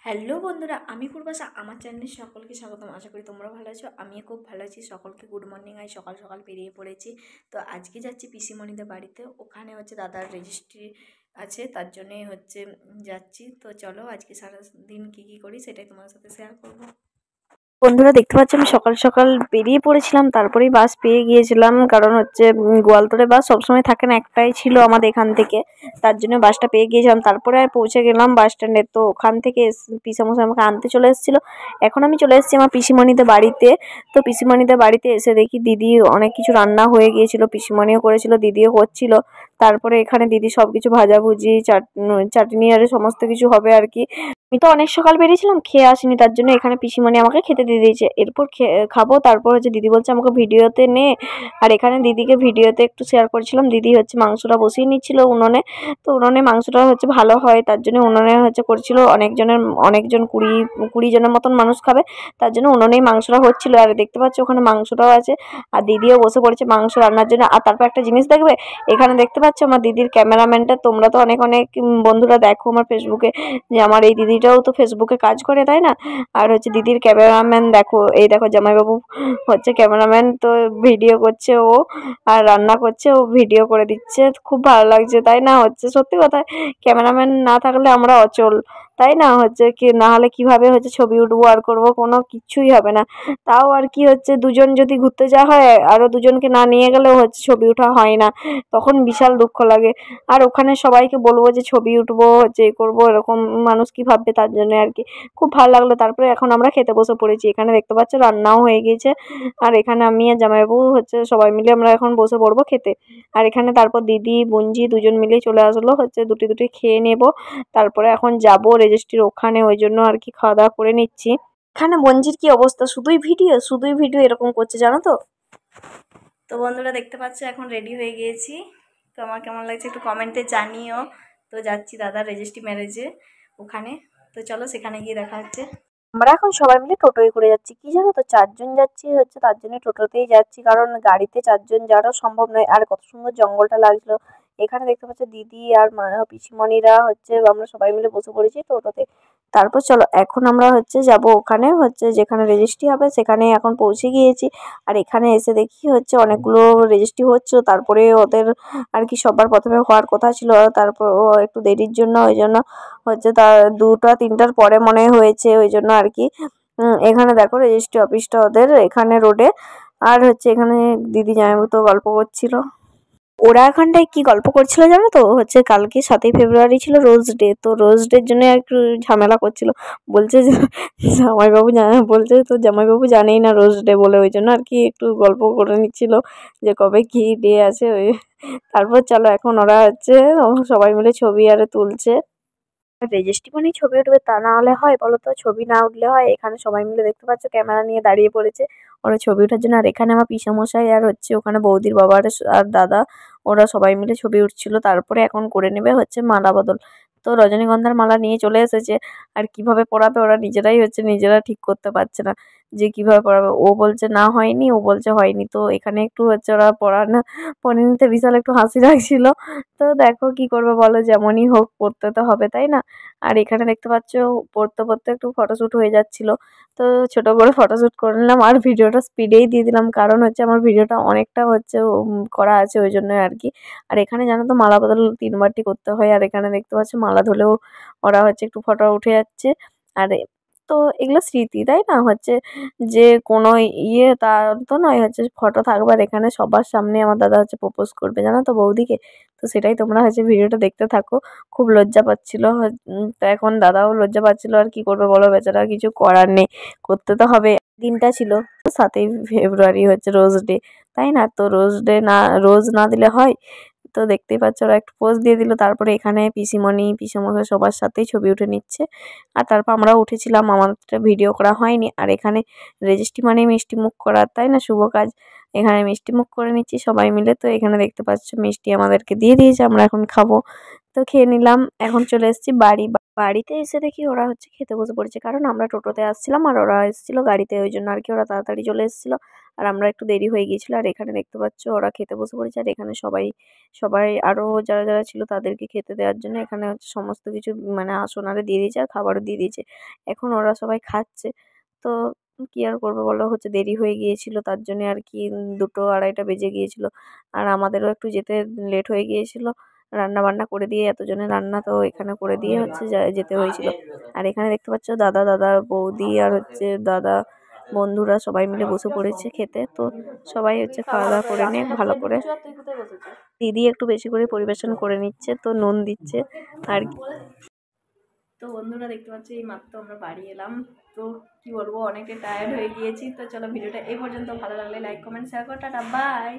Hello বন্ধুরা, আমি পূর্বাশা। আমার চ্যানেলে সকলকে স্বাগতম। আশা করি তোমরা ভালো আছো। আমিও খুব ভালো আছি। সকলকে গুড মর্নিং। আজ সকাল সকাল বেরিয়ে পড়েছি। তো আজকে যাচ্ছি পিসিমণিদের বাড়িতে। ওখানে দাদার রেজিস্ট্রি আছে, তার জন্যই যাচ্ছি। তো চলো আজকে সারাদিন কী কী করি সেটাই তোমার সাথে শেয়ার করবো। বন্ধুরা দেখতে পাচ্ছি আমি সকাল সকাল বেরিয়ে পড়েছিলাম, তারপরেই বাস পেয়ে গিয়েছিলাম। কারণ গোয়ালতোড়ে বাস সবসময় থাকে না, একটাই ছিল আমাদের এখান থেকে, তার জন্য বাসটা পেয়ে গিয়েছিলাম। তারপরে পৌঁছে গেলাম বাস স্ট্যান্ডে। তো ওখান থেকে পিসামশাই আমাকে আনতে চলে এসেছিলো। এখন আমি চলে এসেছি আমার পিসিমণিদের বাড়িতে। তো পিসিমণিদের বাড়িতে এসে দেখি দিদি অনেক কিছু রান্না হয়ে গিয়েছিলো, পিসিমণিও করেছিল, দিদিও করছিল। তারপরে এখানে দিদি সব কিছু ভাজাভুজি চাটনি আর সমস্ত কিছু হবে আর কি। আমি তো অনেক সকাল বেরিয়েছিলাম, খেয়ে আসিনি, তার জন্য এখানে পিসিমণি আমাকে খেতে দিয়ে দিয়েছে। এরপর খাবো। তারপর দিদি বলছে আমাকে ভিডিওতে নে। আর এখানে দিদিকে ভিডিওতে একটু শেয়ার করেছিলাম। দিদি মাংসটা বসিয়ে নিচ্ছিল উনুনে। তো উনুনে মাংসটা ভালো হয়, তার জন্য উনুনে করছিল। অনেকজন 20 জনের মতন মানুষ খাবে, তার জন্য উনুনেই মাংসটা হচ্ছিল। আর দেখতে পাচ্ছ ওখানে মাংসটাও আছে, আর দিদিও বসে পড়েছে মাংস রান্নার জন্য। আর তারপর একটা জিনিস দেখবে, এখানে দেখতে পাচ্ছ আমার দিদির ক্যামেরাম্যানটা। তোমরা তো অনেক বন্ধুরা দেখো আমার ফেসবুকে, যে আমার এই দিদিটাও তো ফেসবুকে কাজ করে, তাই না? আর দিদির ক্যামেরাম্যান দেখো, এই দেখো জামাইবাবু ক্যামেরাম্যান। তো ভিডিও করছে ও, আর রান্না করছে ও, ভিডিও করে দিচ্ছে। খুব ভালো লাগছে, তাই না? সত্যি কথা, ক্যামেরাম্যান না থাকলে আমরা অচল, তাই না? কি না হলে কিভাবে ছবি উঠবো আর করবো, কোনো কিছুই হবে না। তাও আর কি দুজন যদি ঘুরতে যাওয়া হয়, আরো দুজনকে না নিয়ে গেলেও ছবি ওঠা হয় না, তখন বিশাল দুঃখ লাগে। আর ওখানে সবাইকে বলবো যে ছবি উঠবো, করবো, এরকম মানুষ কি ভাববে, তার জন্য আর কি। খুব ভালো লাগলো। তারপরে এখন আমরা খেতে বসে পড়েছি। এখানে দেখতে পাচ্ছ রান্নাও হয়ে গিয়েছে। আর এখানে আমি আর জামাইবাবু সবাই মিলে আমরা এখন বসে পড়বো খেতে। আর এখানে তারপর দিদি বুঞ্জি দুজন মিলে চলে আসলো, দুটি দুটি খেয়ে নেব। তারপরে এখন যাব রেজিস্ট্রির ওখানে, ওই জন্য আর কি খাওয়া দাওয়া করে নিচ্ছি। এখানে বঞ্জির কি অবস্থা, শুধুই ভিডিও এরকম করছে, জানো তো। তো বন্ধুরা দেখতে পাচ্ছ এখন রেডি হয়ে গিয়েছি। তো আমার কেমন লাগছে একটু কমেন্টে জানিও। তো যাচ্ছি দাদার রেজিস্ট্রি ম্যারেজে ওখানে। তো চলো সেখানে গিয়ে দেখা হচ্ছে। আমরা এখন সবাই মিলে টোটোয় করে যাচ্ছি। কি জানো তো, 4 জন যাচ্ছি, তার জন্য টোটোতেই যাচ্ছি, কারণ গাড়িতে 4 জন যাওয়াটাও সম্ভব নয়। আর কত সুন্দর জঙ্গলটা লাগছিল। এখানে দেখতে পাচ্ছ দিদি আর পিসিমণিরা আমরা সবাই মিলে বসে পড়েছি টোটোতে। তারপর চলো এখন আমরা যাব ওখানে, যেখানে রেজিস্ট্রি হবে সেখানে এখন পৌঁছে গিয়েছি। আর এখানে এসে দেখি অনেকগুলো রেজিস্ট্রি হচ্ছিল। তারপরে ওদের আর কি সবার প্রথমে হওয়ার কথা ছিল, তারপর ও একটু দেরির জন্য, ওই জন্য তার 2টা 3টার পরে মনে হয়েছে, ওই জন্য আর কি। এখানে দেখো রেজিস্ট্রি অফিসটা ওদের এখানে রোডে। আর এখানে দিদি জামাইবাবু তো গল্প করছিল। ওরা এখানটায় কি গল্প করছিল জানো তো, কালকে 7ই ফেব্রুয়ারি ছিল রোজ ডে। তো রোজ ডের জন্য একটু ঝামেলা করছিল। বলছে যে জামাইবাবু বলছে তো জামাইবাবু জানেই না রোজ ডে বলে, ওই জন্য আর কি একটু গল্প করে নিচ্ছিল যে কবে কি ডে আছে ওই। তারপর চলো এখন ওরা সবাই মিলে ছবি আরে তুলছে। রেজিস্ট্রি মানেই ছবি উঠবে, তা না হলে হয় বলো তো? ছবি না উঠলে হয়? এখানে সবাই মিলে দেখতে পাচ্ছ ক্যামেরা নিয়ে দাঁড়িয়ে পড়েছে ওরা ছবি ওঠার জন্য। আর এখানে আমার পিসামশাই আর ওখানে বৌদির বাবা আর দাদা, ওরা সবাই মিলে ছবি উঠছিল। তারপরে এখন করে নেবে মালা বদল। তো রজনীগন্ধার মালা নিয়ে চলে এসেছে। আর কিভাবে পরাবে ওরা নিজেরাই নিজেরা ঠিক করতে পারছে না যে কিভাবে পরাবে। ও বলছে না হয়নি, ও বলছে হয়নি। তো এখানে একটু ওরা পরে নিতে বিশাল একটু হাসি লাগছিল। তো দেখো কি করবে বলো, যেমনই হোক পড়তে তো হবে, তাই না? আর এখানে দেখতে পাচ্ছ পড়তে পড়তে একটু ফটোশ্যুট হয়ে যাচ্ছিল। তো ছোট করে ফটোশ্যুট করে নিলাম, আর ভিডিওটা স্পিডেই দিয়ে দিলাম, কারণ আমার ভিডিওটা অনেকটা করা আছে, ওই জন্য আর কি। আর এখানে জানো তো মালা বদল 3বারটি করতে হয়। আর এখানে দেখতে পাচ্ছ মালা ধরেও ওরা একটু ফটো উঠে যাচ্ছে। আর তো এগুলো স্মৃতি, তাই না? যে কোনো তা তো নয়, ফটো থাকবে। আর এখানে সবার সামনে আমার দাদা প্রপোজ করবে, জানো তো, বৌদিকে। তো সেটাই তোমরা ভিডিওটা দেখতে থাকো। খুব লজ্জা পাচ্ছিল। তো এখন দাদাও লজ্জা পাচ্ছিল, আর কি করবে বলো, বেচারা, কিছু করার নেই, করতে তো হবে। দিনটা ছিল 7ই ফেব্রুয়ারি রোজ ডে, তাই না? তো রোজ না দিলে হয়? তো দেখতেই পাচ্ছ ওরা একটু পোজ দিয়ে দিল। তারপরে এখানে পিসিমণি পিসেমশাই সবার সাথেই ছবি উঠে নিচ্ছে। আর তারপর আমরাও উঠেছিলাম, আমারটা ভিডিও করা হয়নি। আর এখানে রেজিস্ট্রি মানে মিষ্টি মুখ করা, তাই না? শুভ কাজ। এখানে মিষ্টি মুখ করে নিচ্ছি সবাই মিলে। তো এখানে দেখতে পাচ্ছ মিষ্টি আমাদেরকে দিয়ে দিয়েছে, আমরা এখন খাবো। তো খেয়ে নিলাম। এখন চলে এসেছি বাড়ি। বাড়িতে এসে দেখি ওরা হচ্ছে খেতে বসে পড়েছে, কারণ আমরা টোটোতে আসছিলাম আর ওরা এসেছিলো গাড়িতে, ওই জন্য আর কি ওরা তাড়াতাড়ি চলে এসেছিলো আর আমরা একটু দেরি হয়ে গিয়েছিলো। আর এখানে দেখতে পাচ্ছ ওরা খেতে বসে পড়েছে, আর এখানে সবাই সবাই আরও যারা যারা ছিল তাদেরকে খেতে দেওয়ার জন্য এখানে হচ্ছে সমস্ত কিছু মানে আসন আরে দিয়ে দিয়েছে আর খাবারও দিয়ে দিয়েছে। এখন ওরা সবাই খাচ্ছে। তো কি আর করবো বলো, হচ্ছে দেরি হয়ে গিয়েছিল তার জন্য আর কি 2টো 2:30টা বেজে গিয়েছিল। আর আমাদেরও একটু যেতে লেট হয়ে গিয়েছিল, রান্না বান্না করে দিয়ে এতজনের রান্না তো এখানে করে দিয়ে হচ্ছে যেতে হয়েছিল। আর এখানে দেখতে পাচ্ছ দাদা, দাদা বৌদি আর হচ্ছে দাদা বন্ধুরা সবাই মিলে বসে পড়েছে খেতে। তো সবাই হচ্ছে খাওয়া দাওয়া করে নিয়ে ভালো করে, দিদি একটু বেশি করে পরিবেশন করে নিচ্ছে, তো নুন দিচ্ছে আর কি। তো বন্ধুরা দেখতে পাচ্ছি এই মাত্র আমরা বাড়ি এলাম। তো কি বলবো, অনেকে টায়ার্ড হয়ে গিয়েছি। তো চলো ভিডিওটা এই পর্যন্ত, ভালো লাগলে লাইক কমেন্ট শেয়ার করো, টাটা বাই।